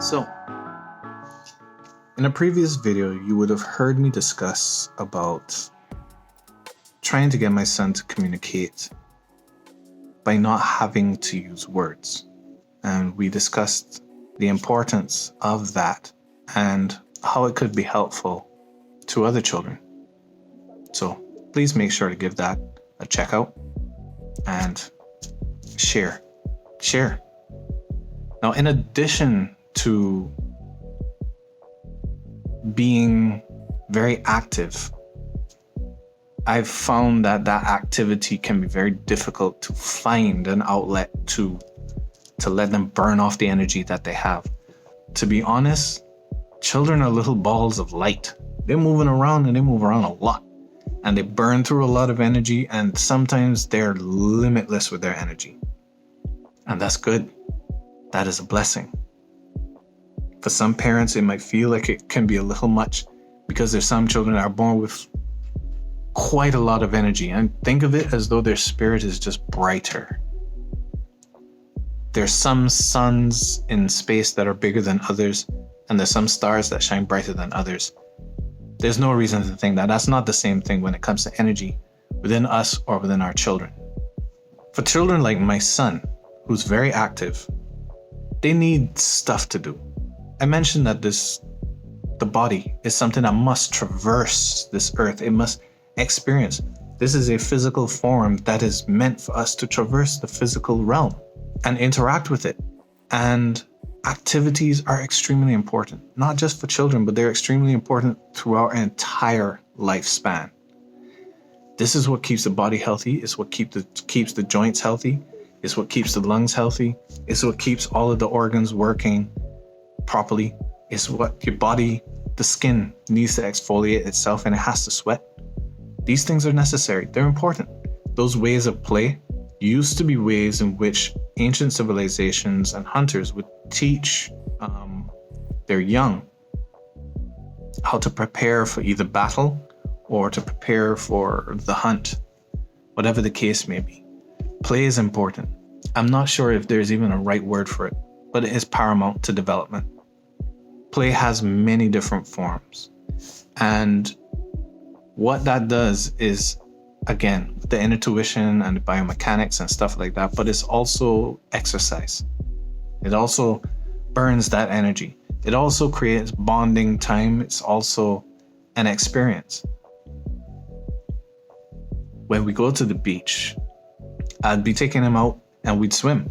So, in a previous video, you would have heard me discuss about trying to get my son to communicate by not having to use words. And we discussed the importance of that and how it could be helpful to other children. So please make sure to give that a check out and share. Now, in addition to being very active, I've found that activity can be very difficult to find an outlet to let them burn off the energy that they have. To be honest, children are little balls of light. They're moving around and they move around a lot. And they burn through a lot of energy, and sometimes they're limitless with their energy. And that's good. That is a blessing. For some parents, it might feel like it can be a little much because there's some children that are born with quite a lot of energy, and think of it as though their spirit is just brighter. There's some suns in space that are bigger than others, and there's some stars that shine brighter than others. There's no reason to think that. That's not the same thing when it comes to energy within us or within our children. For children like my son, who's very active, they need stuff to do. I mentioned that the body is something that must traverse this earth. It must experience. This is a physical form that is meant for us to traverse the physical realm and interact with it. And activities are extremely important, not just for children, but they're extremely important throughout our entire lifespan. This is what keeps the body healthy. It's what keeps the joints healthy. It's what keeps the lungs healthy. It's what keeps all of the organs working properly. It's what your body, the skin, needs to exfoliate itself, and it has to sweat. These things are necessary. They're important. Those ways of play used to be ways in which ancient civilizations and hunters would teach their young how to prepare for either battle or to prepare for the hunt, whatever the case may be. Play is important. I'm not sure if there's even a right word for it, but it is paramount to development. Play has many different forms. And what that does is, again, the intuition and the biomechanics and stuff like that, but it's also exercise. It also burns that energy. It also creates bonding time. It's also an experience. When we go to the beach, I'd be taking him out and we'd swim.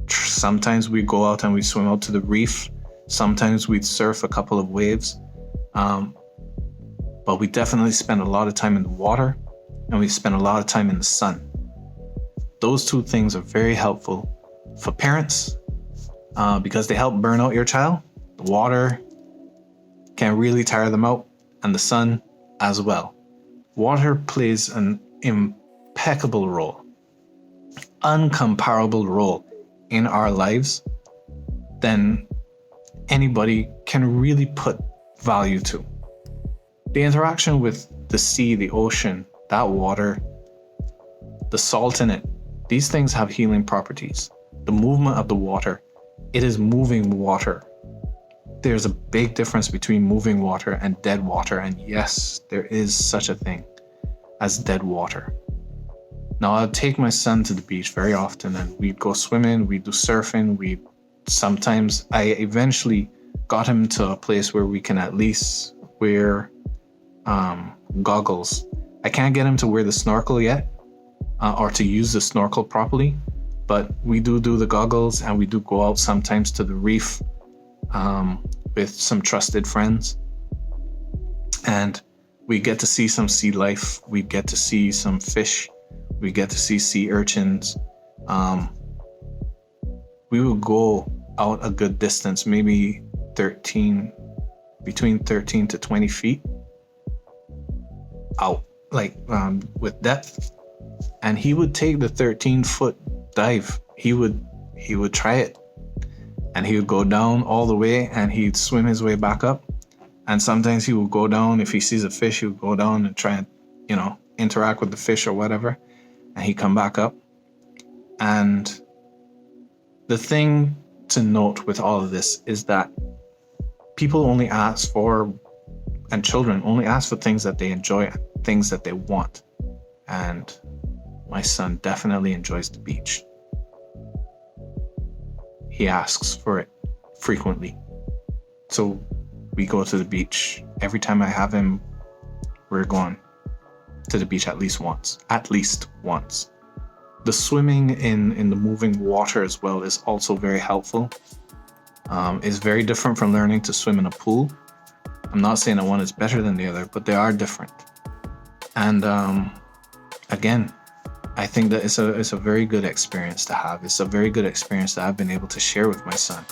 Sometimes we'd go out and we'd swim out to the reef. Sometimes we'd surf a couple of waves. But we definitely spend a lot of time in the water, and we spend a lot of time in the sun. Those two things are very helpful for parents because they help burn out your child. The water can really tire them out, and the sun as well. Water plays an impeccable role, uncomparable role in our lives than anybody can really put value to. The interaction with the sea, the ocean, that water, the salt in it, these things have healing properties. The movement of the water, it is moving water. There's a big difference between moving water and dead water, and yes, there is such a thing as dead water. Now, I'd take my son to the beach very often, and we'd go swimming, we'd do surfing, I eventually got him to a place where we can at least wear goggles. I can't get him to wear the snorkel yet, or to use the snorkel properly, but we do the goggles, and we do go out sometimes to the reef with some trusted friends, and we get to see some sea life. We get to see some fish. We get to see sea urchins. We will go out a good distance, maybe between 13 to 20 feet out, with depth. And he would take the 13-foot dive. He would try it, and he would go down all the way, and he'd swim his way back up. And sometimes he would go down, if he sees a fish, he would go down and try and, interact with the fish or whatever. And he'd come back up. And the thing to note with all of this is that people only ask for, and children only ask for things that they enjoy, things that they want. And my son definitely enjoys the beach. He asks for it frequently. So we go to the beach. Every time I have him, we're going to the beach at least once. The swimming in the moving water as well is also very helpful. It's very different from learning to swim in a pool. I'm not saying that one is better than the other, but they are different. And again, I think that it's a very good experience to have. It's a very good experience that I've been able to share with my son.